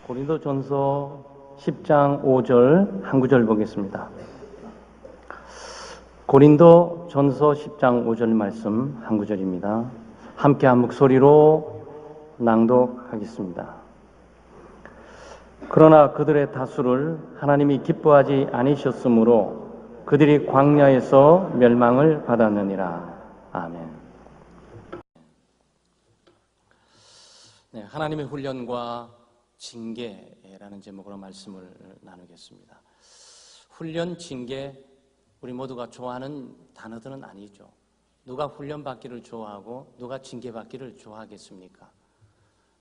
고린도전서 10장 5절 한 구절 보겠습니다. 고린도전서 10장 5절 말씀 한 구절입니다. 함께 한 목소리로 낭독하겠습니다. 그러나 그들의 다수를 하나님이 기뻐하지 않으셨으므로 그들이 광야에서 멸망을 받았느니라. 아멘. 네, 하나님의 훈련과 징계라는 제목으로 말씀을 나누겠습니다. 훈련, 징계, 우리 모두가 좋아하는 단어들은 아니죠. 누가 훈련받기를 좋아하고 누가 징계받기를 좋아하겠습니까?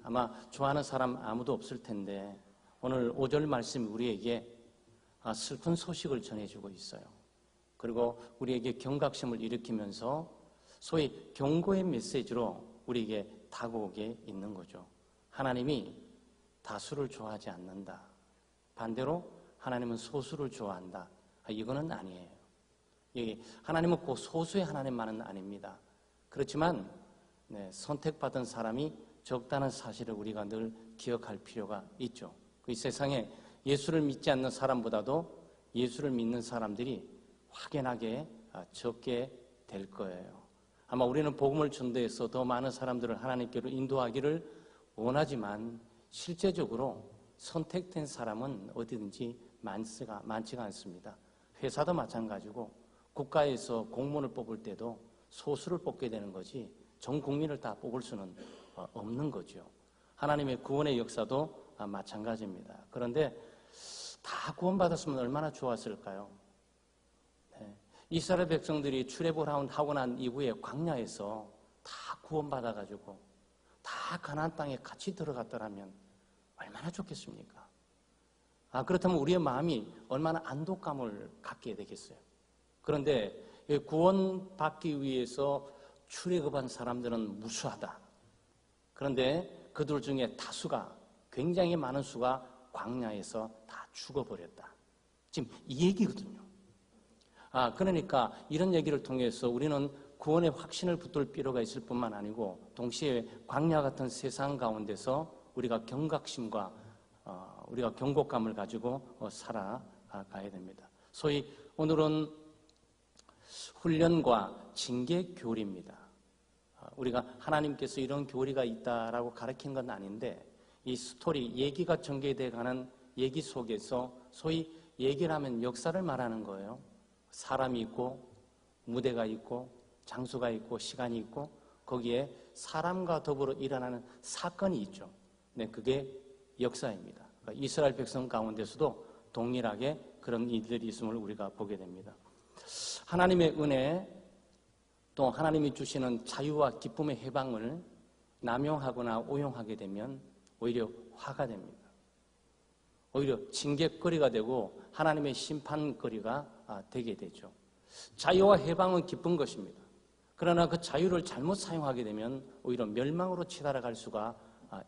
아마 좋아하는 사람 아무도 없을 텐데 오늘 5절 말씀이 우리에게 슬픈 소식을 전해주고 있어요. 그리고 우리에게 경각심을 일으키면서 소위 경고의 메시지로 우리에게 다가오게 있는 거죠. 하나님이 다수를 좋아하지 않는다. 반대로 하나님은 소수를 좋아한다. 이거는 아니에요. 하나님은 꼭 소수의 하나님만은 아닙니다. 그렇지만 선택받은 사람이 적다는 사실을 우리가 늘 기억할 필요가 있죠. 이 세상에 예수를 믿지 않는 사람보다도 예수를 믿는 사람들이 확연하게 적게 될 거예요. 아마 우리는 복음을 전도해서 더 많은 사람들을 하나님께로 인도하기를 원하지만 실제적으로 선택된 사람은 어디든지 많지가 않습니다. 회사도 마찬가지고 국가에서 공무원을 뽑을 때도 소수를 뽑게 되는 거지 전 국민을 다 뽑을 수는 없는 거죠. 하나님의 구원의 역사도 마찬가지입니다. 그런데 다 구원받았으면 얼마나 좋았을까요? 이스라엘 백성들이 출애굽을 하고 난 이후에 광야에서 다 구원받아가지고 다 가나안 땅에 같이 들어갔더라면 얼마나 좋겠습니까? 그렇다면 우리의 마음이 얼마나 안도감을 갖게 되겠어요. 그런데 구원받기 위해서 출애굽한 사람들은 무수하다. 그런데 그들 중에 다수가 굉장히 많은 수가 광야에서 다 죽어버렸다. 지금 이 얘기거든요. 그러니까 이런 얘기를 통해서 우리는 구원의 확신을 붙들 필요가 있을 뿐만 아니고 동시에 광야 같은 세상 가운데서 우리가 경각심과 우리가 경고감을 가지고 살아가야 됩니다. 소위 오늘은 훈련과 징계 교리입니다. 우리가 하나님께서 이런 교리가 있다라고 가르친 건 아닌데 이 스토리, 얘기가 전개돼가는 얘기 속에서 소위 얘기라면 역사를 말하는 거예요. 사람이 있고 무대가 있고 장소가 있고 시간이 있고 거기에 사람과 더불어 일어나는 사건이 있죠. 그게 역사입니다. 그러니까 이스라엘 백성 가운데서도 동일하게 그런 일들이 있음을 우리가 보게 됩니다. 하나님의 은혜 또 하나님이 주시는 자유와 기쁨의 해방을 남용하거나 오용하게 되면 오히려 화가 됩니다. 오히려 징계거리가 되고 하나님의 심판거리가 되게 되죠. 자유와 해방은 기쁜 것입니다. 그러나 그 자유를 잘못 사용하게 되면 오히려 멸망으로 치달아갈 수가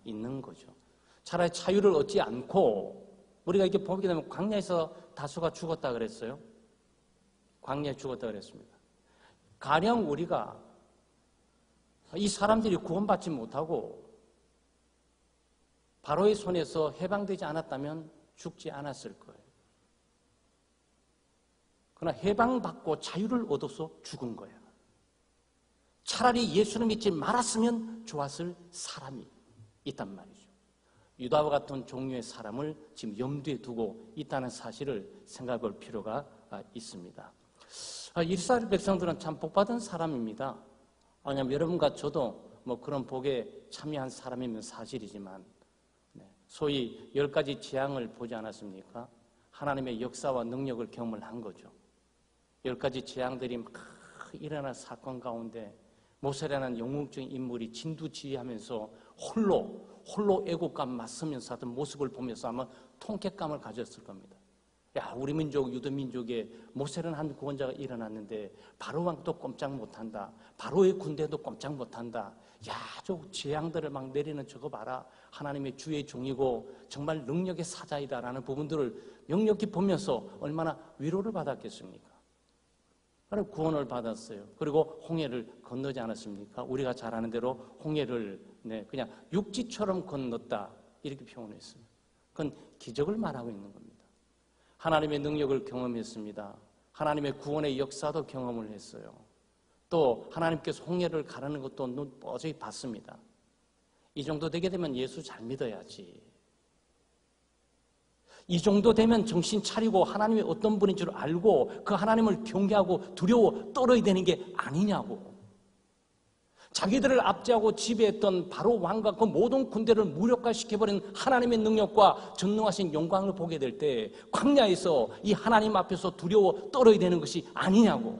있는 거죠. 차라리 자유를 얻지 않고 우리가 이렇게 보게 되면 광야에서 다수가 죽었다 그랬어요. 광야에 죽었다 그랬습니다. 가령 우리가 이 사람들이 구원받지 못하고 바로의 손에서 해방되지 않았다면 죽지 않았을 거예요. 그러나 해방받고 자유를 얻어서 죽은 거예요. 차라리 예수를 믿지 말았으면 좋았을 사람이 있단 말이죠. 유다와 같은 종류의 사람을 지금 염두에 두고 있다는 사실을 생각해 볼 필요가 있습니다. 이스라엘 백성들은 참 복받은 사람입니다. 왜냐하면 여러분과 저도 그런 복에 참여한 사람이면 사실이지만 소위 10가지 재앙을 보지 않았습니까? 하나님의 역사와 능력을 경험을 한 거죠. 10가지 재앙들이 막 일어난 사건 가운데 모세라는 영웅적인 인물이 진두지휘하면서 홀로 애국감 맞서면서 하던 모습을 보면서 아마 통쾌감을 가졌을 겁니다. 우리 민족, 유대민족에 모세라는 한 구원자가 일어났는데 바로 왕도 꼼짝 못한다. 바로의 군대도 꼼짝 못한다. 저 재앙들을 막 내리는 저거 봐라. 하나님의 주의 종이고 정말 능력의 사자이다라는 부분들을 명력히 보면서 얼마나 위로를 받았겠습니까? 구원을 받았어요. 그리고 홍해를 건너지 않았습니까? 우리가 잘 아는 대로 홍해를 그냥 육지처럼 건넜다 이렇게 표현했습니다. 그건 기적을 말하고 있는 겁니다. 하나님의 능력을 경험했습니다. 하나님의 구원의 역사도 경험을 했어요. 또 하나님께서 홍해를 가르는 것도 눈 뻔히 봤습니다. 이 정도 되게 되면 예수 잘 믿어야지. 이 정도 되면 정신 차리고 하나님이 어떤 분인 줄 알고 그 하나님을 경계하고 두려워 떨어야 되는 게 아니냐고. 자기들을 압제하고 지배했던 바로 왕과 그 모든 군대를 무력화시켜버린 하나님의 능력과 전능하신 영광을 보게 될 때 광야에서 이 하나님 앞에서 두려워 떨어야 되는 것이 아니냐고.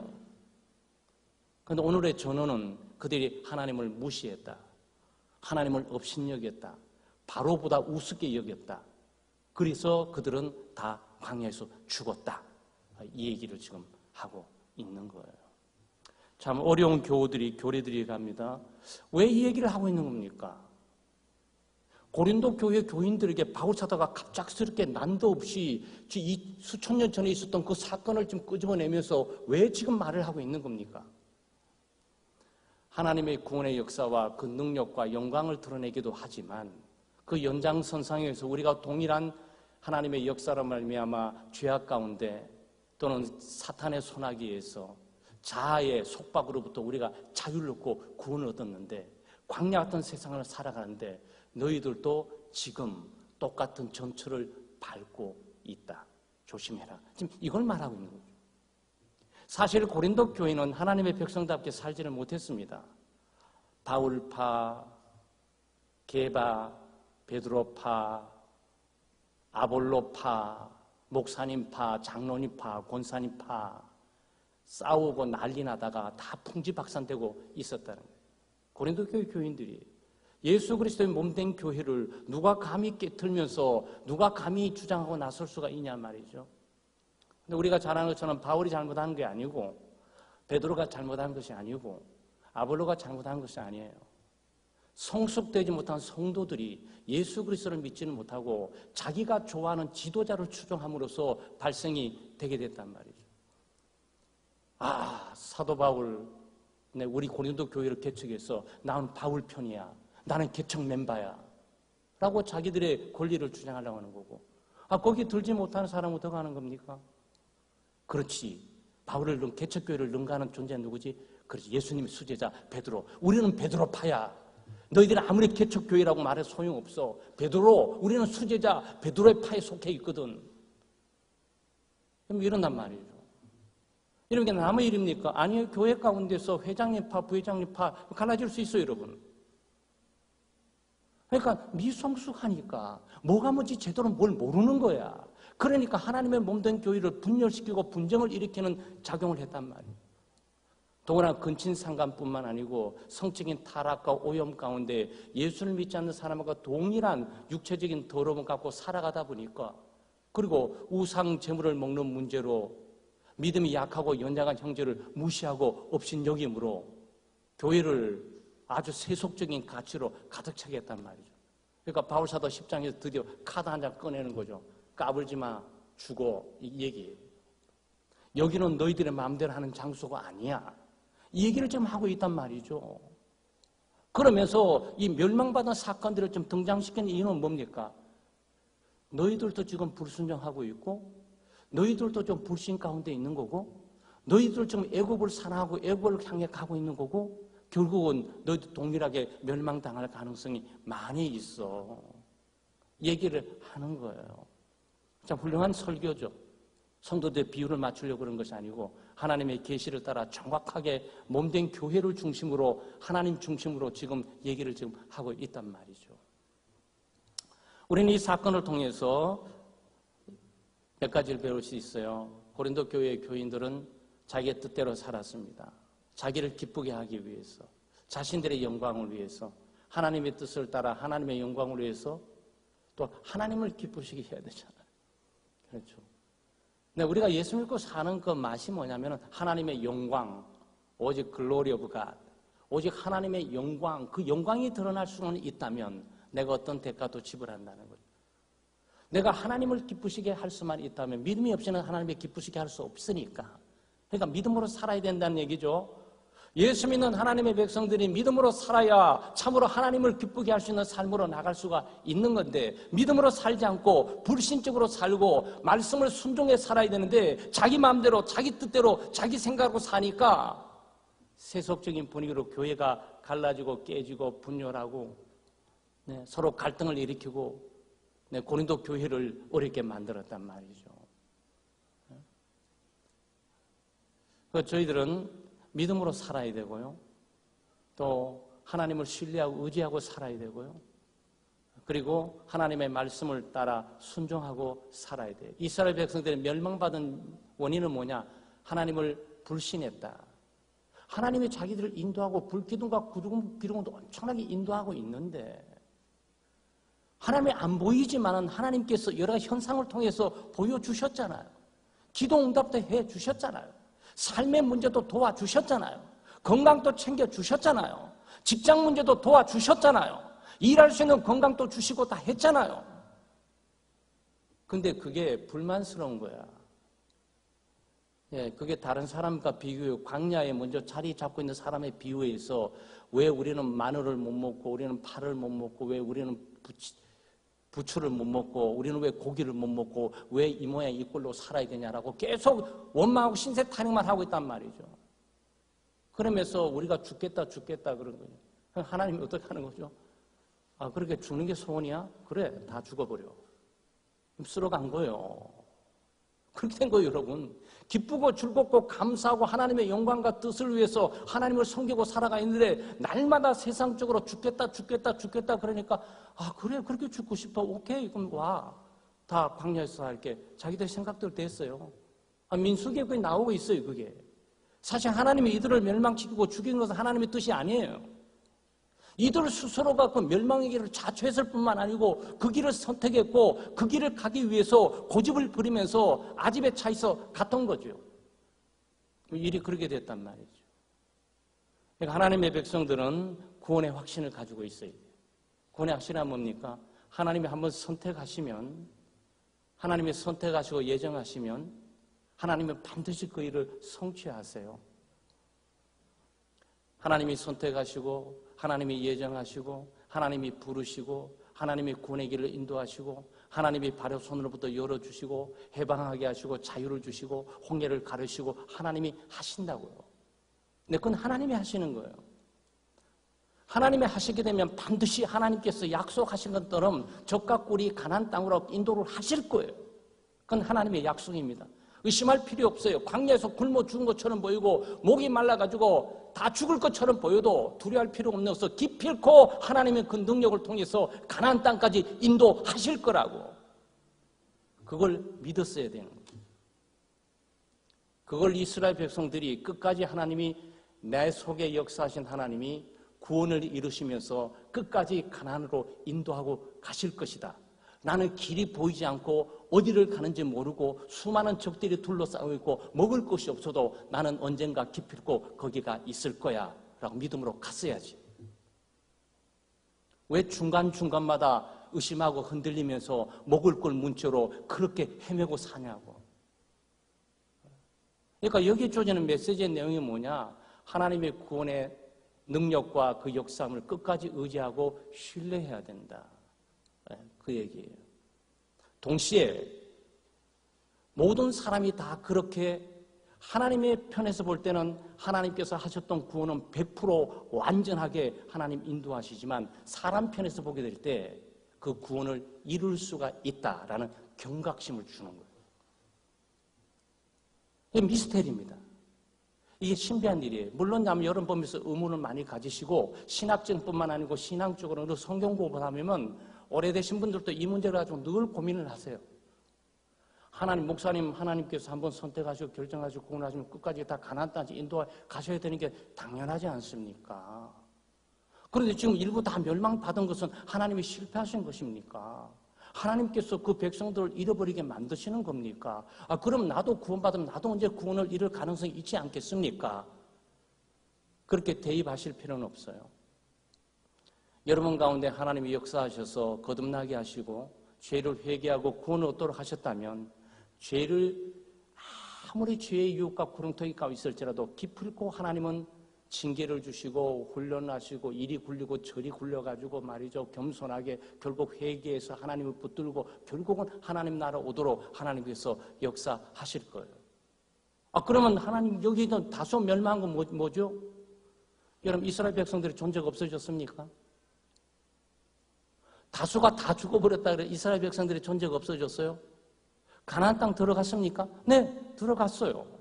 그런데 오늘의 전언은 그들이 하나님을 무시했다. 하나님을 업신여겼다. 바로보다 우습게 여겼다. 그래서 그들은 다 광야에서 죽었다. 이 얘기를 지금 하고 있는 거예요. 참 어려운 교리들이 갑니다. 왜 이 얘기를 하고 있는 겁니까? 고린도 교회 교인들에게 바울 사도가 갑작스럽게 난도 없이 이 수천 년 전에 있었던 그 사건을 좀 끄집어내면서 왜 지금 말을 하고 있는 겁니까? 하나님의 구원의 역사와 그 능력과 영광을 드러내기도 하지만 그 연장선상에서 우리가 동일한 하나님의 역사로 말미암아 죄악 가운데 또는 사탄의 손아귀에서 자아의 속박으로부터 우리가 자유를 얻고 구원을 얻었는데 광야 같은 세상을 살아가는데 너희들도 지금 똑같은 전철을 밟고 있다. 조심해라. 지금 이걸 말하고 있는 거죠. 사실 고린도 교회는 하나님의 백성답게 살지를 못했습니다. 바울파, 게바, 베드로파, 아볼로파, 목사님파, 장로님파, 권사님파 싸우고 난리 나다가 다 풍지박산되고 있었다는 거예요. 고린도 교회 교인들이 예수 그리스도의 몸된 교회를 누가 감히 깨틀면서 누가 감히 주장하고 나설 수가 있냐 말이죠. 근데 우리가 잘 아는 것처럼 바울이 잘못한 게 아니고 베드로가 잘못한 것이 아니고 아볼로가 잘못한 것이 아니에요. 성숙되지 못한 성도들이 예수 그리스도를 믿지는 못하고 자기가 좋아하는 지도자를 추종함으로써 발생이 되게 됐단 말이죠. 사도 바울, 우리 고린도 교회를 개척해서 나는 바울 편이야. 나는 개척 멤버야. 라고 자기들의 권리를 주장하려고 하는 거고. 거기 들지 못하는 사람은 어떻게 하는 겁니까? 그렇지. 바울을 개척교회를 능가하는 존재는 누구지? 그렇지. 예수님의 수제자 베드로. 우리는 베드로파야. 너희들은 아무리 개척교회라고 말해 소용없어. 베드로, 우리는 수제자 베드로의 파에 속해 있거든. 그럼 이런단 말이죠. 이런 게 남의 일입니까? 아니요. 교회 가운데서 회장님 파, 부회장님 파 갈라질 수 있어요, 여러분. 그러니까 미성숙하니까 뭐가 뭔지 제대로 뭘 모르는 거야. 그러니까 하나님의 몸된 교회를 분열시키고 분쟁을 일으키는 작용을 했단 말이에요. 더구나 근친상간뿐만 아니고 성적인 타락과 오염 가운데 예수를 믿지 않는 사람과 동일한 육체적인 더러움을 갖고 살아가다 보니까 그리고 우상 제물을 먹는 문제로 믿음이 약하고 연약한 형제를 무시하고 업신여김으로 교회를 아주 세속적인 가치로 가득 차게 했단 말이죠. 그러니까 바울사도 10장에서 드디어 카드 한 장 꺼내는 거죠. 까불지 마, 죽어, 이 얘기예요. 여기는 너희들의 마음대로 하는 장소가 아니야. 이 얘기를 지금 하고 있단 말이죠. 그러면서 이 멸망받은 사건들을 좀 등장시키는 이유는 뭡니까? 너희들도 지금 불순종하고 있고 너희들도 좀 불신 가운데 있는 거고 너희들 지금 애굽을 사랑하고 애굽을 향해 가고 있는 거고 결국은 너희도 동일하게 멸망당할 가능성이 많이 있어. 얘기를 하는 거예요. 참 훌륭한 설교죠. 성도들의 비율을 맞추려고 그런 것이 아니고 하나님의 계시를 따라 정확하게 몸된 교회를 중심으로 하나님 중심으로 지금 얘기를 지금 하고 있단 말이죠. 우리는 이 사건을 통해서 몇 가지를 배울 수 있어요. 고린도 교회의 교인들은 자기의 뜻대로 살았습니다. 자기를 기쁘게 하기 위해서, 자신들의 영광을 위해서, 하나님의 뜻을 따라 하나님의 영광을 위해서 또 하나님을 기쁘시게 해야 되잖아요. 그렇죠. 근데 우리가 예수 믿고 사는 그 맛이 뭐냐면 하나님의 영광, 오직 글로리 오브 갓, 오직 하나님의 영광, 그 영광이 드러날 수는 있다면 내가 어떤 대가도 지불한다는 거죠. 내가 하나님을 기쁘시게 할 수만 있다면 믿음이 없이는 하나님을 기쁘시게 할 수 없으니까. 그러니까 믿음으로 살아야 된다는 얘기죠. 예수 믿는 하나님의 백성들이 믿음으로 살아야 참으로 하나님을 기쁘게 할 수 있는 삶으로 나갈 수가 있는 건데, 믿음으로 살지 않고 불신적으로 살고 말씀을 순종해 살아야 되는데 자기 마음대로 자기 뜻대로 자기 생각으로 사니까 세속적인 분위기로 교회가 갈라지고 깨지고 분열하고 서로 갈등을 일으키고 고린도 교회를 어렵게 만들었단 말이죠. 저희들은 믿음으로 살아야 되고요. 또 하나님을 신뢰하고 의지하고 살아야 되고요. 그리고 하나님의 말씀을 따라 순종하고 살아야 돼요. 이스라엘 백성들이 멸망받은 원인은 뭐냐? 하나님을 불신했다. 하나님이 자기들을 인도하고 불기둥과 기둥도 엄청나게 인도하고 있는데 하나님이 안 보이지만은 하나님께서 여러 가지 현상을 통해서 보여주셨잖아요. 기도 응답도 해주셨잖아요. 삶의 문제도 도와주셨잖아요. 건강도 챙겨주셨잖아요. 직장 문제도 도와주셨잖아요. 일할 수 있는 건강도 주시고 다 했잖아요. 근데 그게 불만스러운 거야. 그게 다른 사람과 비교해 광야에 먼저 자리 잡고 있는 사람의 비유에서 왜 우리는 마늘을 못 먹고 우리는 파를 못 먹고 왜 우리는 부추를 못 먹고 우리는 왜 고기를 못 먹고 왜 이 모양 이 꼴로 살아야 되냐라고 계속 원망하고 신세 타령만 하고 있단 말이죠. 그러면서 우리가 죽겠다 그런 거예요. 하나님이 어떻게 하는 거죠? 아, 그렇게 죽는 게 소원이야? 그래, 다 죽어버려. 쓸어간 거예요. 그렇게 된 거예요, 여러분. 기쁘고 즐겁고 감사하고 하나님의 영광과 뜻을 위해서 하나님을 섬기고 살아가 있는데 날마다 세상적으로 죽겠다 그러니까 아, 그래, 그렇게 죽고 싶어. 오케이, 그럼 와. 다 광야에서 할게. 자기들 생각대로 됐어요. 아, 민수기에 그게 나오고 있어요, 그게. 사실 하나님이 이들을 멸망시키고 죽이는 것은 하나님의 뜻이 아니에요. 이들 스스로가 그 멸망의 길을 자초했을 뿐만 아니고 그 길을 선택했고 그 길을 가기 위해서 고집을 부리면서 아집에 차있어 갔던 거죠. 일이 그렇게 됐단 말이죠. 그러니까 하나님의 백성들은 구원의 확신을 가지고 있어야 돼요. 구원의 확신은 뭡니까? 하나님이 한번 선택하시면, 하나님이 선택하시고 예정하시면 하나님은 반드시 그 일을 성취하세요. 하나님이 선택하시고 하나님이 예정하시고 하나님이 부르시고 하나님이 구원의 길을 인도하시고 하나님이 발의 손으로부터 열어주시고 해방하게 하시고 자유를 주시고 홍해를 가르시고 하나님이 하신다고요. 근데 그건 하나님이 하시는 거예요. 하나님이 하시게 되면 반드시 하나님께서 약속하신 것처럼 적과 꿀이 가나안 땅으로 인도를 하실 거예요. 그건 하나님의 약속입니다. 의심할 필요 없어요. 광야에서 굶어 죽은 것처럼 보이고 목이 말라가지고 다 죽을 것처럼 보여도 두려워할 필요 없는 것을 기필코 하나님의 그 능력을 통해서 가나안 땅까지 인도하실 거라고. 그걸 믿었어야 되는 거예요. 그걸 이스라엘 백성들이 끝까지 하나님이 내 속에 역사하신 하나님이 구원을 이루시면서 끝까지 가나안으로 인도하고 가실 것이다. 나는 길이 보이지 않고 어디를 가는지 모르고 수많은 적들이 둘러싸고 있고 먹을 것이 없어도 나는 언젠가 기필코 거기가 있을 거야 라고 믿음으로 갔어야지. 왜 중간중간마다 의심하고 흔들리면서 먹을 걸 문제로 그렇게 헤매고 사냐고. 그러니까 여기에 주어지는 메시지의 내용이 뭐냐? 하나님의 구원의 능력과 그 역사함을 끝까지 의지하고 신뢰해야 된다. 그 얘기예요. 동시에 모든 사람이 다 그렇게 하나님의 편에서 볼 때는 하나님께서 하셨던 구원은 100% 완전하게 하나님 인도하시지만 사람 편에서 보게 될 때 그 구원을 이룰 수가 있다라는 경각심을 주는 거예요. 이게 미스테리입니다. 이게 신비한 일이에요. 물론 여러분 보면서 의문을 많이 가지시고 신학적뿐만 아니고 신앙적으로 성경 공부를 하면 오래되신 분들도 이 문제를 가지고 늘 고민을 하세요. 하나님, 목사님, 하나님께서 한번 선택하시고 결정하시고 구원하시면 끝까지 다 가나안 땅에 인도해 가셔야 되는 게 당연하지 않습니까? 그런데 지금 일부 다 멸망받은 것은 하나님이 실패하신 것입니까? 하나님께서 그 백성들을 잃어버리게 만드시는 겁니까? 아, 그럼 나도 구원받으면 나도 언제 구원을 잃을 가능성이 있지 않겠습니까? 그렇게 대입하실 필요는 없어요. 여러분 가운데 하나님이 역사하셔서 거듭나게 하시고 죄를 회개하고 구원을 얻도록 하셨다면 죄를 아무리 죄의 유혹과 구렁텅이가 있을지라도 기필코 하나님은 징계를 주시고 훈련하시고 이리 굴리고 저리 굴려가지고 말이죠. 겸손하게 결국 회개해서 하나님을 붙들고 결국은 하나님 나라 오도록 하나님께서 역사하실 거예요. 그러면 하나님 여기 있는 다소 멸망한 건 뭐죠? 여러분 이스라엘 백성들의 존재가 없어졌습니까? 다수가 다 죽어버렸다 그래 이스라엘 백성들의 존재가 없어졌어요? 가나안 땅 들어갔습니까? 네, 들어갔어요.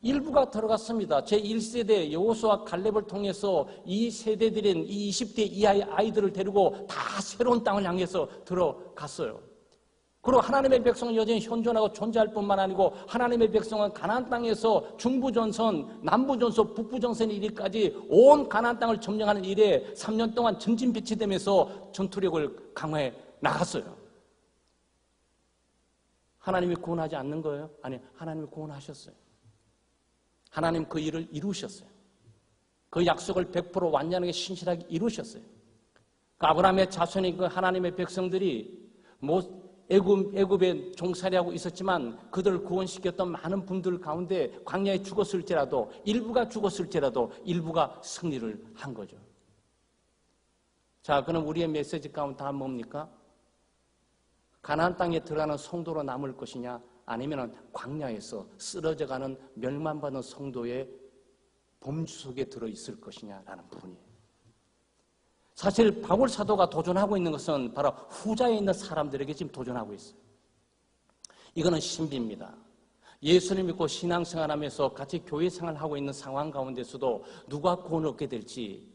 일부가 들어갔습니다. 제1세대 여호수아 갈렙을 통해서 이 세대들인 이 20대 이하의 아이들을 데리고 다 새로운 땅을 향해서 들어갔어요. 그리고 하나님의 백성은 여전히 현존하고 존재할 뿐만 아니고 하나님의 백성은 가나안 땅에서 중부전선, 남부전선, 북부전선 이르기까지 온 가나안 땅을 점령하는 일에 3년 동안 전진배치되면서 전투력을 강화해 나갔어요. 하나님이 구원하지 않는 거예요? 아니, 하나님이 구원하셨어요. 하나님 그 일을 이루셨어요. 그 약속을 100% 완전하게 신실하게 이루셨어요. 그 아브라함의 자손이 그 하나님의 백성들이 애굽에 종살이하고 있었지만 그들을 구원시켰던 많은 분들 가운데 광야에 죽었을지라도 일부가 죽었을지라도 일부가 승리를 한 거죠. 자, 그럼 우리의 메시지 가운데 다 뭡니까? 가나안 땅에 들어가는 성도로 남을 것이냐 아니면 광야에서 쓰러져가는 멸망받는 성도의 범주 속에 들어있을 것이냐라는 부분이에요. 사실 바울 사도가 도전하고 있는 것은 바로 후자에 있는 사람들에게 지금 도전하고 있어요. 이거는 신비입니다. 예수를 믿고 신앙생활하면서 같이 교회생활을 하고 있는 상황 가운데서도 누가 구원을 얻게 될지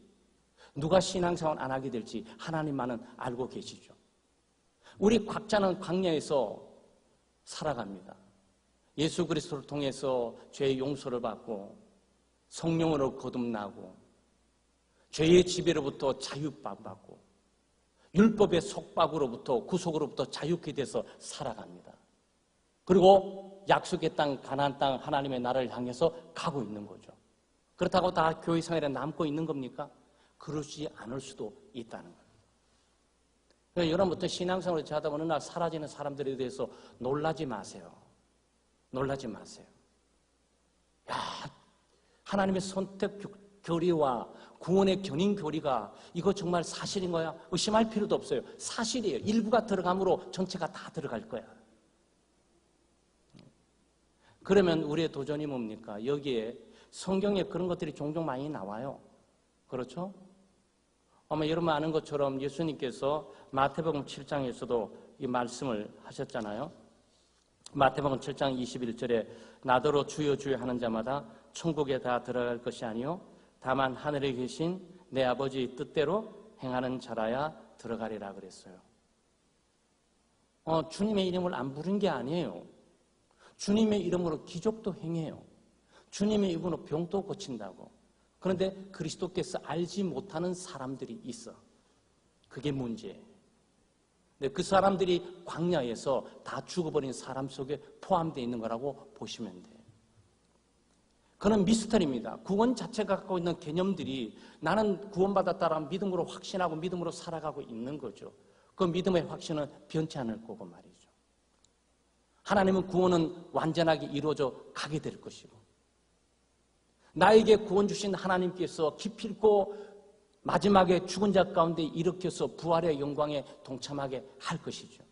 누가 신앙생활 안 하게 될지 하나님만은 알고 계시죠. 우리 각자는 광야에서 살아갑니다. 예수 그리스도를 통해서 죄의 용서를 받고 성령으로 거듭나고 죄의 지배로부터 자유받고 율법의 속박으로부터 구속으로부터 자유케 돼서 살아갑니다. 그리고 약속의 땅 가나안 땅 하나님의 나라를 향해서 가고 있는 거죠. 그렇다고 다 교회 생활에 남고 있는 겁니까? 그러지 않을 수도 있다는 거예요. 그러니까 여러분부터 신앙생활을 하다 어느 날 사라지는 사람들에 대해서 놀라지 마세요. 놀라지 마세요. 야, 하나님의 선택 교리와 구원의 견인 교리가 이거 정말 사실인 거야? 의심할 필요도 없어요. 사실이에요. 일부가 들어감으로 전체가 다 들어갈 거야. 그러면 우리의 도전이 뭡니까? 여기에 성경에 그런 것들이 종종 많이 나와요. 그렇죠? 아마 여러분 아는 것처럼 예수님께서 마태복음 7장에서도 이 말씀을 하셨잖아요. 마태복음 7장 21절에 나더러 주여 주여 하는 자마다 천국에 다 들어갈 것이 아니요 다만 하늘에 계신 내 아버지 뜻대로 행하는 자라야 들어가리라 그랬어요. 주님의 이름을 안 부른 게 아니에요. 주님의 이름으로 기적도 행해요. 주님의 이름으로 병도 고친다고. 그런데 그리스도께서 알지 못하는 사람들이 있어. 그게 문제예요. 근데 그 사람들이 광야에서 다 죽어버린 사람 속에 포함되어 있는 거라고 보시면 돼요. 그건 미스터리입니다. 구원 자체가 갖고 있는 개념들이 나는 구원받았다라는 믿음으로 확신하고 믿음으로 살아가고 있는 거죠. 그 믿음의 확신은 변치 않을 거고 말이죠. 하나님은 구원은 완전하게 이루어져 가게 될 것이고 나에게 구원 주신 하나님께서 기필코 마지막에 죽은 자 가운데 일으켜서 부활의 영광에 동참하게 할 것이죠.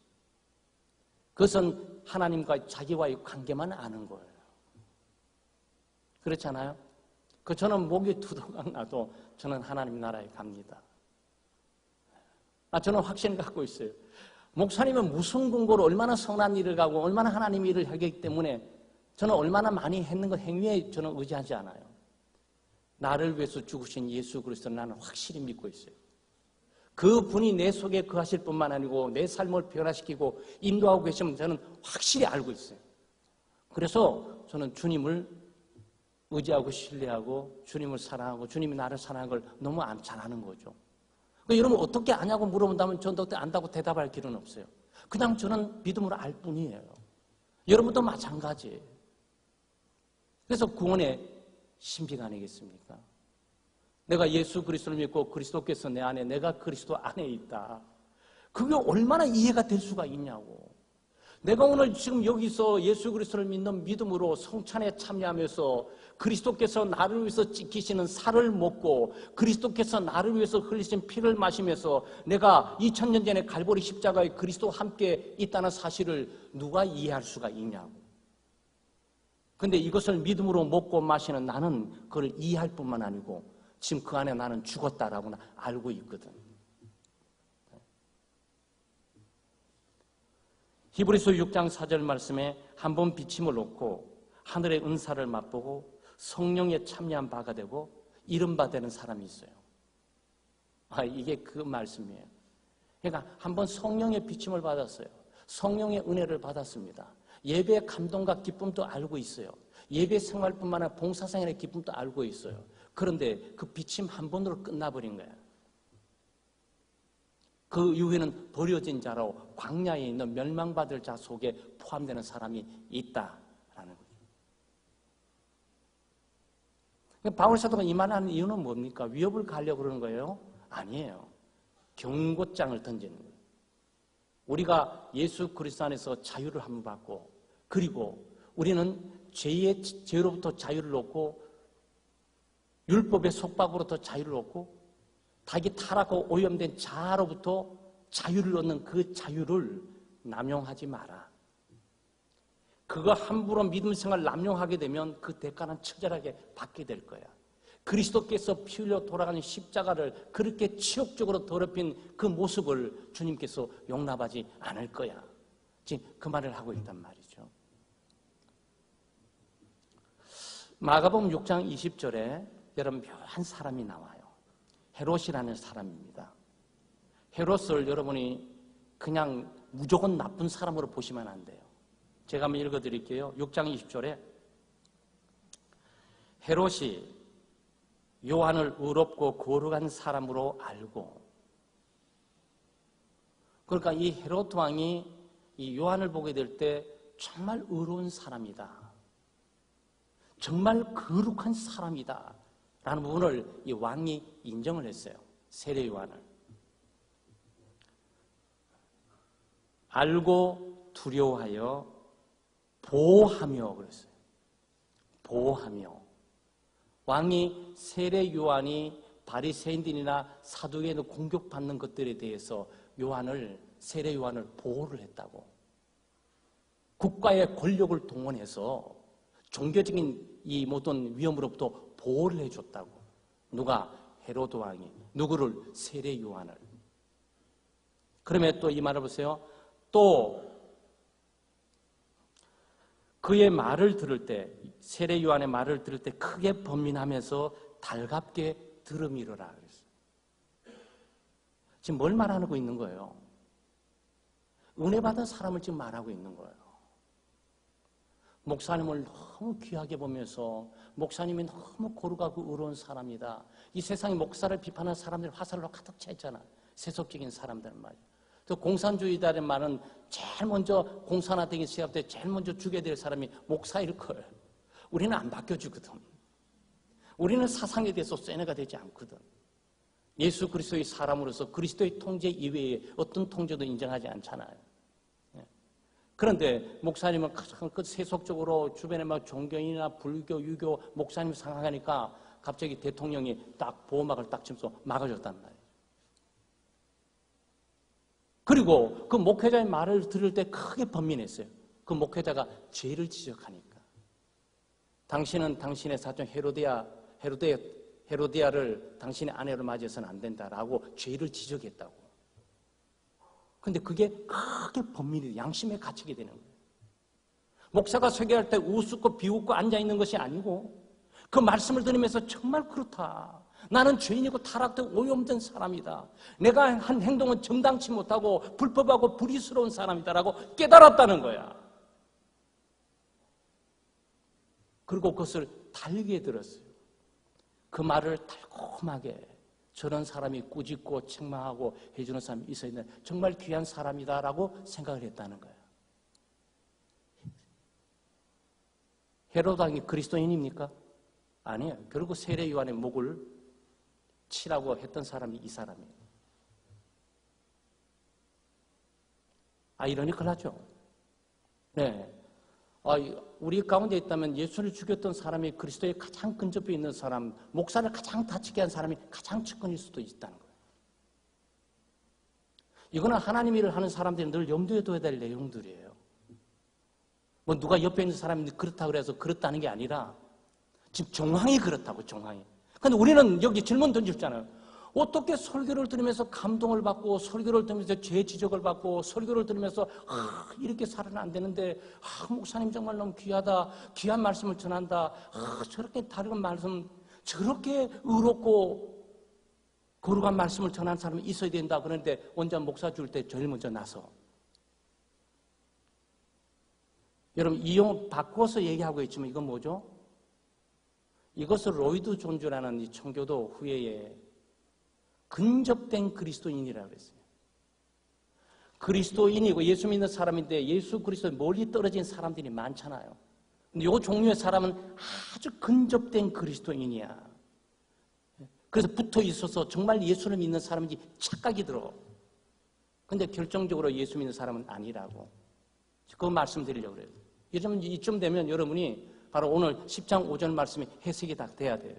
그것은 하나님과 자기와의 관계만 아는 거예요. 그렇잖아요? 저는 목이 두동강 나도 저는 하나님 나라에 갑니다. 저는 확신을 갖고 있어요. 목사님은 무슨 공고로 얼마나 선한 일을 가고 얼마나 하나님 일을 하기 때문에 저는 얼마나 많이 했는 것 행위에 저는 의지하지 않아요. 나를 위해서 죽으신 예수 그리스도를 나는 확실히 믿고 있어요. 그 분이 내 속에 거하실 뿐만 아니고 내 삶을 변화시키고 인도하고 계시면 저는 확실히 알고 있어요. 그래서 저는 주님을 의지하고 신뢰하고 주님을 사랑하고 주님이 나를 사랑하는 걸 너무 잘 아는 거죠. 그러니까 여러분 어떻게 아냐고 물어본다면 저는 어떻게 안다고 대답할 길은 없어요. 그냥 저는 믿음으로 알 뿐이에요. 여러분도 마찬가지예요. 그래서 구원의 신비가 아니겠습니까? 내가 예수 그리스도를 믿고 그리스도께서 내 안에 내가 그리스도 안에 있다. 그게 얼마나 이해가 될 수가 있냐고. 내가 오늘 지금 여기서 예수 그리스도를 믿는 믿음으로 성찬에 참여하면서 그리스도께서 나를 위해서 찢기시는 살을 먹고 그리스도께서 나를 위해서 흘리신 피를 마시면서 내가 2000년 전에 갈보리 십자가에 그리스도와 함께 있다는 사실을 누가 이해할 수가 있냐고. 근데 이것을 믿음으로 먹고 마시는 나는 그걸 이해할 뿐만 아니고 지금 그 안에 나는 죽었다라고 알고 있거든. 히브리서 6장 4절 말씀에 한번 비침을 놓고 하늘의 은사를 맛보고 성령에 참여한 바가 되고 이른바 되는 사람이 있어요. 이게 그 말씀이에요. 그러니까 한번 성령의 비침을 받았어요. 성령의 은혜를 받았습니다. 예배의 감동과 기쁨도 알고 있어요. 예배 생활뿐만 아니라 봉사생활의 기쁨도 알고 있어요. 그런데 그 비침 한 번으로 끝나버린 거예요. 그 이후에는 버려진 자로 광야에 있는 멸망받을 자 속에 포함되는 사람이 있다라는 거예요. 바울 사도가 이 말을 하는 이유는 뭡니까? 위협을 가려고 그러는 거예요? 아니에요. 경고장을 던지는 거예요. 우리가 예수 그리스도 안에서 자유를 한번 받고 그리고 우리는 죄로부터 자유를 얻고 율법의 속박으로부터 자유를 얻고 자기 타락하고 오염된 자아로부터 자유를 얻는 그 자유를 남용하지 마라. 그거 함부로 믿음 생활을 남용하게 되면 그 대가는 처절하게 받게 될 거야. 그리스도께서 피 흘려 돌아가는 십자가를 그렇게 치욕적으로 더럽힌 그 모습을 주님께서 용납하지 않을 거야. 지금 그 말을 하고 있단 말이죠. 마가복음 6장 20절에 여러분 묘한 사람이 나와요. 헤롯이라는 사람입니다. 헤롯을 여러분이 그냥 무조건 나쁜 사람으로 보시면 안 돼요. 제가 한번 읽어드릴게요. 6장 20절에 헤롯이 요한을 의롭고 거룩한 사람으로 알고, 그러니까 이 헤롯 왕이 이 요한을 보게 될 때 정말 의로운 사람이다, 정말 거룩한 사람이다 라는 부분을 이 왕이 인정을 했어요. 세례 요한을 알고 두려워하여 보호하며 그랬어요. 보호하며. 왕이 세례 요한이 바리새인들이나 사두개인을 공격받는 것들에 대해서 세례 요한을 보호를 했다고. 국가의 권력을 동원해서 종교적인 이 모든 위험으로부터 보호를 해줬다고. 누가? 헤로드 왕이. 누구를? 세례 요한을. 그러면 또 이 말을 보세요. 또 그의 말을 들을 때, 세례 요한의 말을 들을 때 크게 번민하면서 달갑게 들음이러라 그랬어요. 지금 뭘 말하고 있는 거예요? 은혜 받은 사람을 지금 말하고 있는 거예요. 목사님을 너무 귀하게 보면서 목사님이 너무 거룩하고 의로운 사람이다. 이 세상에 목사를 비판하는 사람들이 화살로 가득 차 있잖아. 세속적인 사람들은 말이야. 또 공산주의자의 말은 제일 먼저 공산화 되기 시작할 때 제일 먼저 죽여야 될 사람이 목사일 걸. 우리는 안 바뀌어주거든. 우리는 사상에 대해서 쇠뇌가 되지 않거든. 예수 그리스도의 사람으로서 그리스도의 통제 이외에 어떤 통제도 인정하지 않잖아요. 그런데 목사님은 그 세속적으로 주변에 막 종교인이나 불교, 유교 목사님 상하니까 갑자기 대통령이 딱 보호막을 딱 치면서 막아줬단 말이에요. 그리고 그 목회자의 말을 들을 때 크게 번민했어요. 그 목회자가 죄를 지적하니까. 당신은 당신의 사촌 헤로디아를 당신의 아내로 맞이해서는 안 된다라고 죄를 지적했다고. 근데 그게 크게 번민이 양심에 갇히게 되는 거예요. 목사가 설교할 때 우습고 비웃고 앉아있는 것이 아니고 그 말씀을 들으면서 정말 그렇다. 나는 죄인이고 타락되고 오염된 사람이다. 내가 한 행동은 정당치 못하고 불법하고 불의스러운 사람이다라고 깨달았다는 거야. 그리고 그것을 달게 들었어요. 그 말을 달콤하게 저런 사람이 꾸짖고 책망하고 해주는 사람이 있어야 되는데 정말 귀한 사람이다라고 생각을 했다는 거예요. 헤로드 왕이 그리스도인입니까? 아니에요. 결국 세례 요한의 목을 치라고 했던 사람이 이 사람이에요. 아이러니컬하죠. 네. 우리 가운데 있다면 예수를 죽였던 사람이 그리스도에 가장 근접해 있는 사람, 목사를 가장 다치게 한 사람이 가장 측근일 수도 있다는 거예요. 이거는 하나님 일을 하는 사람들이 늘 염두에 둬야 될 내용들이에요. 뭐 누가 옆에 있는 사람이 그렇다 그래서 그렇다는 게 아니라 지금 정황이 그렇다고, 정황이. 근데 우리는 여기 질문 던졌잖아요. 어떻게 설교를 들으면서 감동을 받고, 설교를 들으면서 죄 지적을 받고, 설교를 들으면서 이렇게 살아는 안 되는데, 목사님 정말 너무 귀하다, 귀한 말씀을 전한다, 저렇게 다른 말씀, 저렇게 의롭고 거룩한 말씀을 전하는 사람이 있어야 된다. 그런데 언제 목사 줄 때 제일 먼저 나서. 여러분, 이 용어 바꿔서 얘기하고 있지만 이건 뭐죠? 이것을 로이드 존즈라는 이 청교도 후예에 근접된 그리스도인이라고 했어요. 그리스도인이고 예수 믿는 사람인데 예수 그리스도에 멀리 떨어진 사람들이 많잖아요. 근데 이 종류의 사람은 아주 근접된 그리스도인이야. 그래서 붙어 있어서 정말 예수를 믿는 사람인지 착각이 들어. 근데 결정적으로 예수 믿는 사람은 아니라고. 그거 말씀드리려고 그래요. 이쯤 되면 여러분이 바로 오늘 10장 5절 말씀이 해석이 다 돼야 돼요.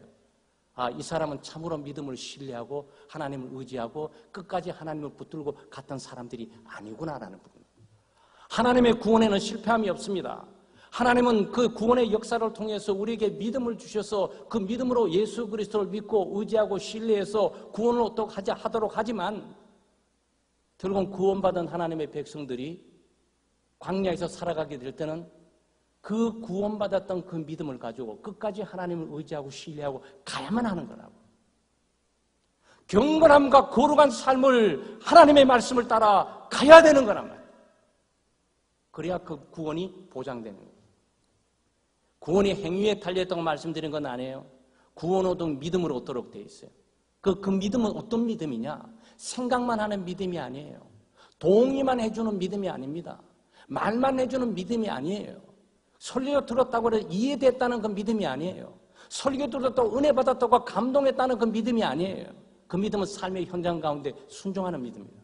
이 사람은 참으로 믿음을 신뢰하고 하나님을 의지하고 끝까지 하나님을 붙들고 갔던 사람들이 아니구나라는 부분. 하나님의 구원에는 실패함이 없습니다. 하나님은 그 구원의 역사를 통해서 우리에게 믿음을 주셔서 그 믿음으로 예수 그리스도를 믿고 의지하고 신뢰해서 구원을 어떻게 하도록 하지만 결국은 구원받은 하나님의 백성들이 광야에서 살아가게 될 때는 그 구원받았던 그 믿음을 가지고 끝까지 하나님을 의지하고 신뢰하고 가야만 하는 거라고. 경건함과 거룩한 삶을 하나님의 말씀을 따라 가야 되는 거란 말이에요. 그래야 그 구원이 보장되는 거예요. 구원이 행위에 달려있다고 말씀드린 건 아니에요. 구원 얻은 믿음으로 얻도록 되어 있어요. 그 믿음은 어떤 믿음이냐? 생각만 하는 믿음이 아니에요. 동의만 해주는 믿음이 아닙니다. 말만 해주는 믿음이 아니에요. 설교 들었다고 해서 이해됐다는 그 믿음이 아니에요. 설교 들었다고 은혜 받았다고 감동했다는 그 믿음이 아니에요. 그 믿음은 삶의 현장 가운데 순종하는 믿음이에요.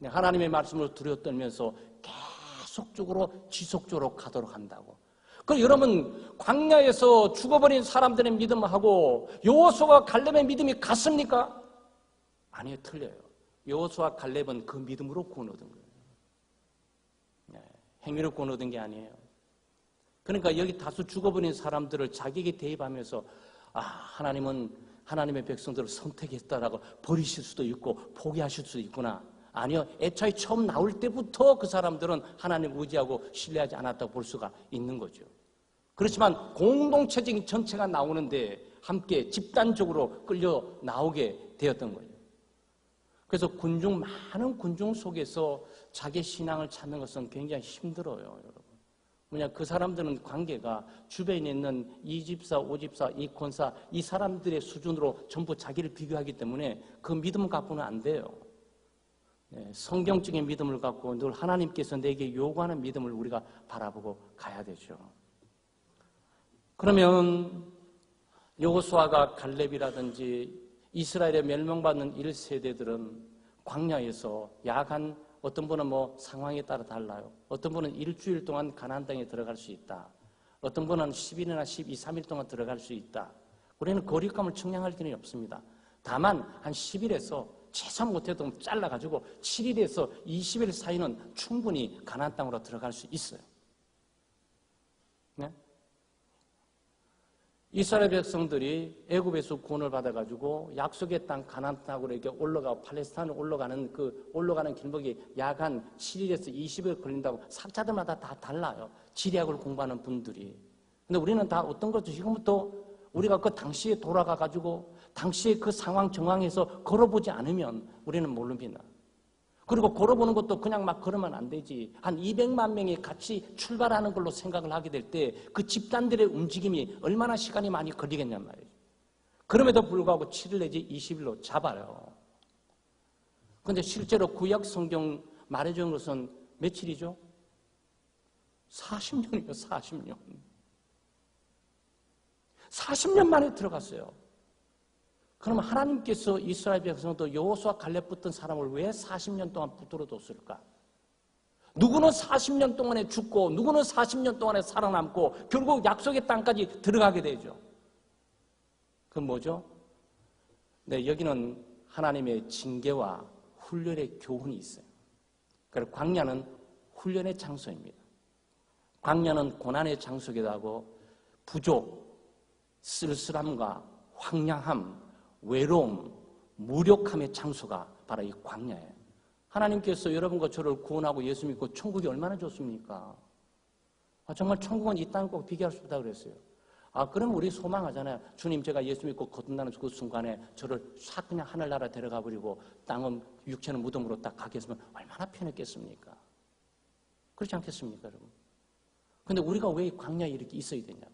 하나님의 말씀을 두려떠면서 계속적으로 지속적으로 가도록 한다고. 그 여러분 광야에서 죽어버린 사람들의 믿음하고 여호수아와 갈렙의 믿음이 같습니까? 아니요, 틀려요. 여호수아와 갈렙은 그 믿음으로 구원 얻은 거예요. 행위로 구원 얻은 게 아니에요. 그러니까 여기 다수 죽어버린 사람들을 자기에게 대입하면서 하나님은 하나님의 백성들을 선택했다라고 버리실 수도 있고 포기하실 수도 있구나. 아니요. 애초에 처음 나올 때부터 그 사람들은 하나님 의지하고 신뢰하지 않았다고 볼 수가 있는 거죠. 그렇지만 공동체적인 전체가 나오는데 함께 집단적으로 끌려 나오게 되었던 거예요. 그래서 많은 군중 속에서 자기 신앙을 찾는 것은 굉장히 힘들어요, 여러분. 뭐냐, 그 사람들은 관계가 주변에 있는 이 집사, 오 집사, 이 권사, 이 사람들의 수준으로 전부 자기를 비교하기 때문에 그 믿음을 갖고는 안 돼요. 성경적인 믿음을 갖고 늘 하나님께서 내게 요구하는 믿음을 우리가 바라보고 가야 되죠. 그러면 여호수아가 갈렙이라든지 이스라엘에 멸망받는 1세대들은 광야에서 야간, 어떤 분은 상황에 따라 달라요. 어떤 분은 일주일 동안 가나안 땅에 들어갈 수 있다. 어떤 분은 10일이나 12, 3일 동안 들어갈 수 있다. 우리는 거리감을 측량할 필요는 없습니다. 다만 한 10일에서 최소 못해도 잘라가지고 7일에서 20일 사이는 충분히 가나안 땅으로 들어갈 수 있어요. 네? 이스라엘 백성들이 애굽에서 구원을 받아가지고 약속의 땅 가나안 땅으로 이렇게 올라가고 팔레스타인으로 올라가는 길목이 약 한 7일에서 20일 걸린다고 학자들마다 다 달라요. 지리학을 공부하는 분들이. 근데 우리는 다 어떤 거죠? 지금부터 우리가 그 당시에 돌아가가지고 당시에 그 상황 정황에서 걸어보지 않으면 우리는 모릅니다. 그리고 걸어보는 것도 그냥 막 걸으면 안 되지. 한 200만 명이 같이 출발하는 걸로 생각을 하게 될 때 그 집단들의 움직임이 얼마나 시간이 많이 걸리겠냔 말이에요. 그럼에도 불구하고 7일 내지 20일로 잡아요. 그런데 실제로 구약 성경 말해주는 것은 며칠이죠? 40년이요, 40년. 40년 만에 들어갔어요. 그럼 하나님께서 이스라엘 백성도 여호수아 갈렙 붙은 사람을 왜 40년 동안 붙들어 뒀을까? 누구는 40년 동안에 죽고 누구는 40년 동안에 살아남고 결국 약속의 땅까지 들어가게 되죠. 그건 뭐죠? 네, 여기는 하나님의 징계와 훈련의 교훈이 있어요. 그래서 광야는 훈련의 장소입니다. 광야는 고난의 장소기도 하고 부족, 쓸쓸함과 황량함, 외로움, 무력함의 장소가 바로 이 광야예요. 하나님께서 여러분과 저를 구원하고 예수 믿고 천국이 얼마나 좋습니까? 정말 천국은 이 땅 꼭 비교할 수 없다고 그랬어요. 그럼 우리 소망하잖아요. 주님, 제가 예수 믿고 거듭나는 그 순간에 저를 싹 그냥 하늘나라 데려가 버리고 땅은 육체는 무덤으로 딱 가겠으면 얼마나 편했겠습니까? 그렇지 않겠습니까, 여러분? 근데 우리가 왜 광야에 이렇게 있어야 되냐고.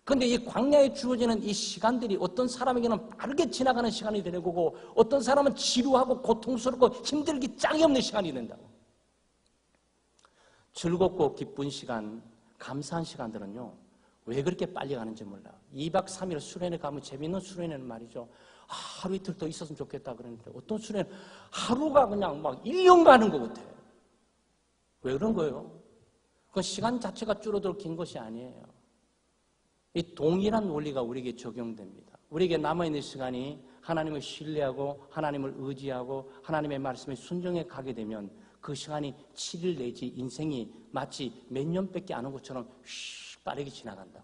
근데 이 광야에 주어지는 이 시간들이 어떤 사람에게는 빠르게 지나가는 시간이 되는 거고 어떤 사람은 지루하고 고통스럽고 힘들기 짝이 없는 시간이 된다고. 즐겁고 기쁜 시간, 감사한 시간들은요, 왜 그렇게 빨리 가는지 몰라요. 2박 3일 수련회 가면 재밌는 수련회는 말이죠. 하루 이틀 더 있었으면 좋겠다 그러는데 어떤 수련회 하루가 그냥 막 1년 가는 것 같아. 왜 그런 거예요? 그 시간 자체가 줄어들 긴 것이 아니에요. 이 동일한 원리가 우리에게 적용됩니다. 우리에게 남아있는 시간이 하나님을 신뢰하고 하나님을 의지하고 하나님의 말씀에 순종해 가게 되면 그 시간이 7일 내지 인생이 마치 몇 년밖에 안 온 것처럼 휙 빠르게 지나간다.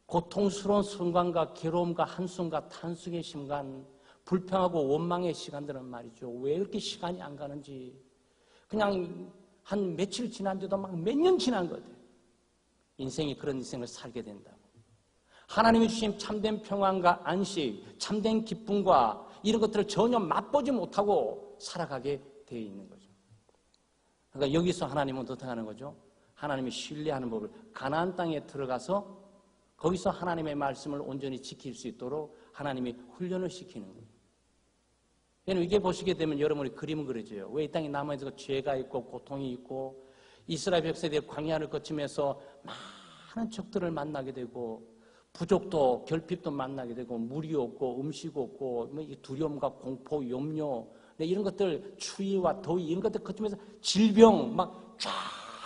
고통스러운 순간과 괴로움과 한숨과 탄식의 순간, 불평하고 원망의 시간들은 말이죠. 왜 이렇게 시간이 안 가는지 그냥 한 며칠 지난데도 막 몇 년 지난 것 같아요. 인생이 그런 인생을 살게 된다고. 하나님이 주신 참된 평안과 안식, 참된 기쁨과 이런 것들을 전혀 맛보지 못하고 살아가게 되어 있는 거죠. 그러니까 여기서 하나님은 어떻게 하는 거죠? 하나님이 신뢰하는 법을 가나안 땅에 들어가서 거기서 하나님의 말씀을 온전히 지킬 수 있도록 하나님이 훈련을 시키는 거예요. 왜냐하면 이게 보시게 되면 여러분이 그림을 그려져요. 왜 이 땅에 남아있어서 죄가 있고 고통이 있고 이스라엘 백성들이 광야를 거치면서 많은 적들을 만나게 되고 부족도 결핍도 만나게 되고 물이 없고 음식 없고 두려움과 공포, 염려 이런 것들 추위와 더위 이런 것들 거치면서 질병 막 쫙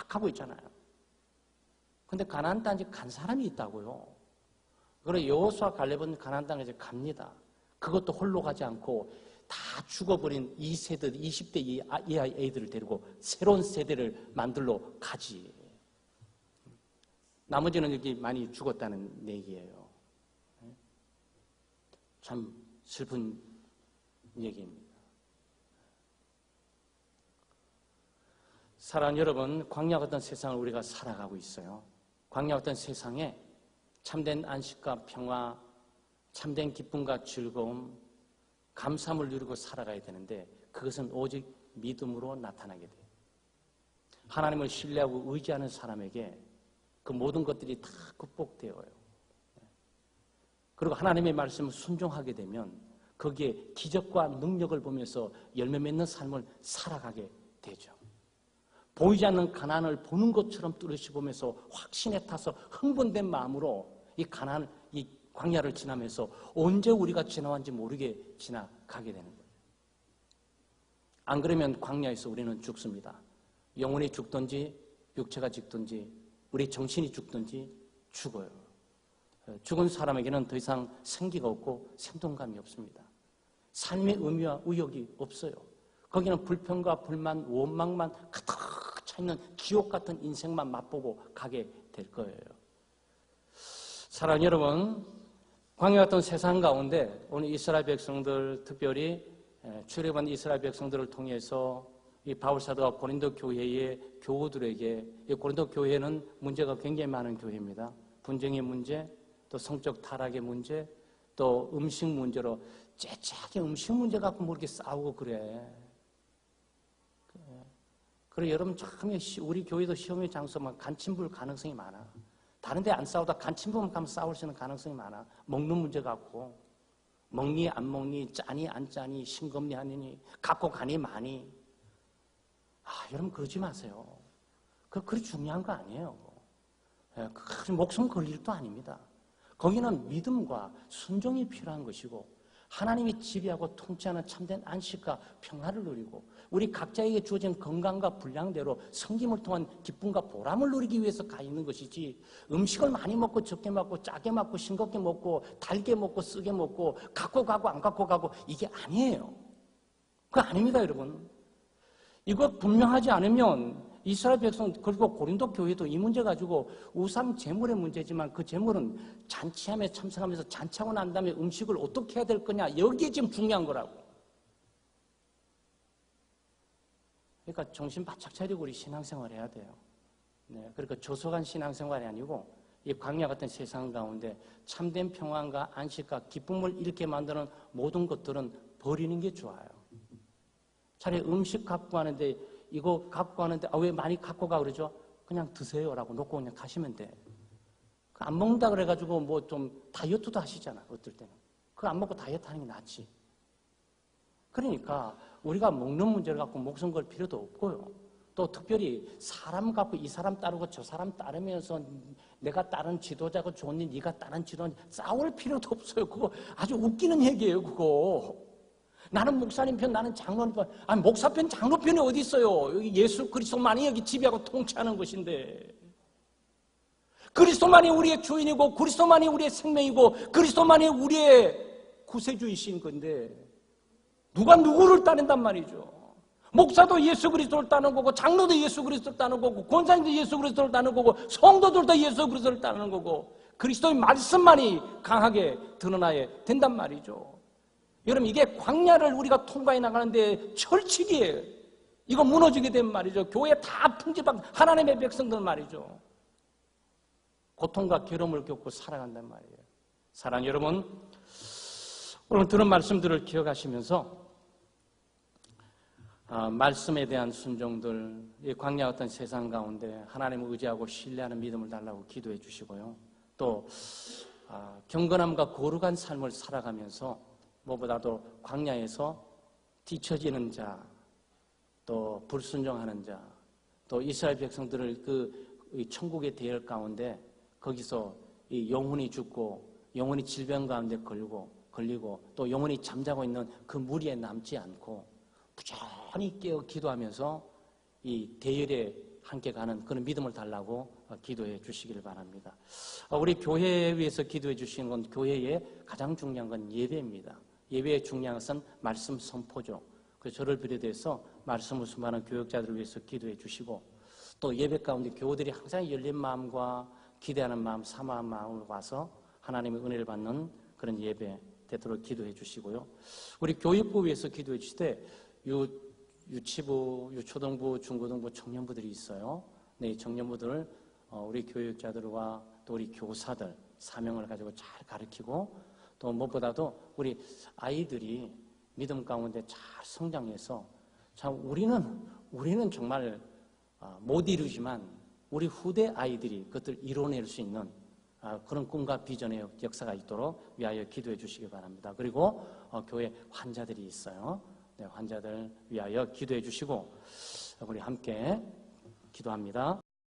하고 있잖아요. 근데 가나안 땅에 간 사람이 있다고요. 그래서 여호수아 갈렙은 가나안 땅에 이제 갑니다. 그것도 홀로 가지 않고 다 죽어버린 2세대, 20대 이하 애들을 데리고 새로운 세대를 만들러 가지. 나머지는 여기 많이 죽었다는 얘기예요. 참 슬픈 얘기입니다. 사랑하는 여러분, 광야 같은 세상을 우리가 살아가고 있어요. 광야 같은 세상에 참된 안식과 평화, 참된 기쁨과 즐거움, 감사함을 누리고 살아가야 되는데 그것은 오직 믿음으로 나타나게 돼요. 하나님을 신뢰하고 의지하는 사람에게 그 모든 것들이 다 극복되어요. 그리고 하나님의 말씀을 순종하게 되면 거기에 기적과 능력을 보면서 열매 맺는 삶을 살아가게 되죠. 보이지 않는 가난을 보는 것처럼 뚜렷이 보면서 확신에 타서 흥분된 마음으로 이 가난, 이 광야를 지나면서 언제 우리가 지나왔는지 모르게 지나가게 되는 거예요. 안 그러면 광야에서 우리는 죽습니다. 영혼이 죽든지 육체가 죽든지 우리 정신이 죽든지 죽어요. 죽은 사람에게는 더 이상 생기가 없고 생동감이 없습니다. 삶의 의미와 의욕이 없어요. 거기는 불평과 불만, 원망만 가득 차있는 지옥 같은 인생만 맛보고 가게 될 거예요. 사랑하는 여러분, 광야 같은 세상 가운데 오늘 이스라엘 백성들, 특별히 출애굽한 이스라엘 백성들을 통해서 이 바울 사도가 고린도 교회의 교우들에게, 이 고린도 교회는 문제가 굉장히 많은 교회입니다. 분쟁의 문제, 또 성적 타락의 문제, 또 음식 문제로 째째하게 음식 문제 갖고 뭐 이렇게 싸우고 그래. 그리고 여러분 참 우리 교회도 시험의 장소만 간침볼 가능성이 많아. 다른 데 안 싸우다 간침볼 가면 싸울 수 있는 가능성이 많아. 먹는 문제 갖고. 먹니 안 먹니, 짜니 안 짜니, 싱겁니 아니니, 갖고 가니 많이. 여러분 그러지 마세요. 그리 중요한 거 아니에요. 목숨 걸릴 일도 아닙니다. 거기는 믿음과 순종이 필요한 것이고 하나님이 지배하고 통치하는 참된 안식과 평화를 누리고 우리 각자에게 주어진 건강과 분량대로 성김을 통한 기쁨과 보람을 누리기 위해서 가 있는 것이지 음식을 많이 먹고 적게 먹고 짜게 먹고 싱겁게 먹고 달게 먹고 쓰게 먹고 갖고 가고 안 갖고 가고 이게 아니에요. 그거 아닙니다, 여러분. 이거 분명하지 않으면 이스라엘 백성 그리고 고린도 교회도 이 문제 가지고 우상 제물의 문제지만 그 제물은 잔치함에 참석하면서 잔치하고 난 다음에 음식을 어떻게 해야 될 거냐 여기에 지금 중요한 거라고. 그러니까 정신 바짝 차리고 우리 신앙생활 해야 돼요. 네, 그러니까 조속한 신앙생활이 아니고 이 광야 같은 세상 가운데 참된 평안과 안식과 기쁨을 잃게 만드는 모든 것들은 버리는 게 좋아요. 차라리 음식 갖고 가는데 이거 갖고 가는데 왜 많이 갖고 가 그러죠? 그냥 드세요라고 놓고 그냥 가시면 돼. 안 먹는다 그래가지고 뭐 좀 다이어트도 하시잖아. 어떨 때는. 그거 안 먹고 다이어트 하는 게 낫지. 그러니까 우리가 먹는 문제를 갖고 목숨 걸 필요도 없고요. 또 특별히 사람 갖고 이 사람 따르고 저 사람 따르면서 내가 따른 지도자가 좋으니 네가 따른 지도자 싸울 필요도 없어요. 그거 아주 웃기는 얘기예요. 그거. 나는 목사님 편, 나는 장로님 편. 아니 목사 편, 장로 편이 어디 있어요? 여기 예수 그리스도만이 여기 지배하고 통치하는 것인데 그리스도만이 우리의 주인이고 그리스도만이 우리의 생명이고 그리스도만이 우리의 구세주이신 건데 누가 누구를 따른단 말이죠. 목사도 예수 그리스도를 따르는 거고 장로도 예수 그리스도를 따르는 거고 권사님도 예수 그리스도를 따르는 거고 성도들도 예수 그리스도를 따르는 거고 그리스도의 말씀만이 강하게 드러나야 된단 말이죠. 여러분 이게 광야를 우리가 통과해 나가는데 철칙이에요. 이거 무너지게 되면 말이죠. 교회 다 풍지박 하나님의 백성들 말이죠. 고통과 괴로움을 겪고 살아간단 말이에요. 사랑하는 여러분, 오늘 들은 말씀들을 기억하시면서 말씀에 대한 순종들, 이 광야 같은 세상 가운데 하나님을 의지하고 신뢰하는 믿음을 달라고 기도해 주시고요. 또 경건함과 거룩한 삶을 살아가면서 무엇보다도 광야에서 뒤처지는 자, 또 불순종하는 자, 또 이스라엘 백성들을 그 천국의 대열 가운데 거기서 이 영혼이 죽고 영혼이 질병 가운데 걸리고 또 영혼이 잠자고 있는 그 무리에 남지 않고 부지런히 깨어 기도하면서 이 대열에 함께 가는 그런 믿음을 달라고 기도해 주시기를 바랍니다. 우리 교회에 위해서 기도해 주시는 건 교회의 가장 중요한 건 예배입니다. 예배의 중요한 것은 말씀 선포죠. 그래서 저를 비롯해서 말씀을 수많은 교역자들을 위해서 기도해 주시고 또 예배 가운데 교우들이 항상 열린 마음과 기대하는 마음, 사모한 마음을 와서 하나님의 은혜를 받는 그런 예배 되도록 기도해 주시고요. 우리 교육부 위해서 기도해 주실 때 유치부, 유초등부, 중고등부 청년부들이 있어요. 네, 청년부들을 우리 교육자들과 또 우리 교사들 사명을 가지고 잘 가르치고 또 무엇보다도 우리 아이들이 믿음 가운데 잘 성장해서 참 우리는 정말 못 이루지만 우리 후대 아이들이 그것을 이뤄낼 수 있는 그런 꿈과 비전의 역사가 있도록 위하여 기도해 주시기 바랍니다. 그리고 교회 환자들이 있어요. 네, 환자들 위하여 기도해 주시고 우리 함께 기도합니다.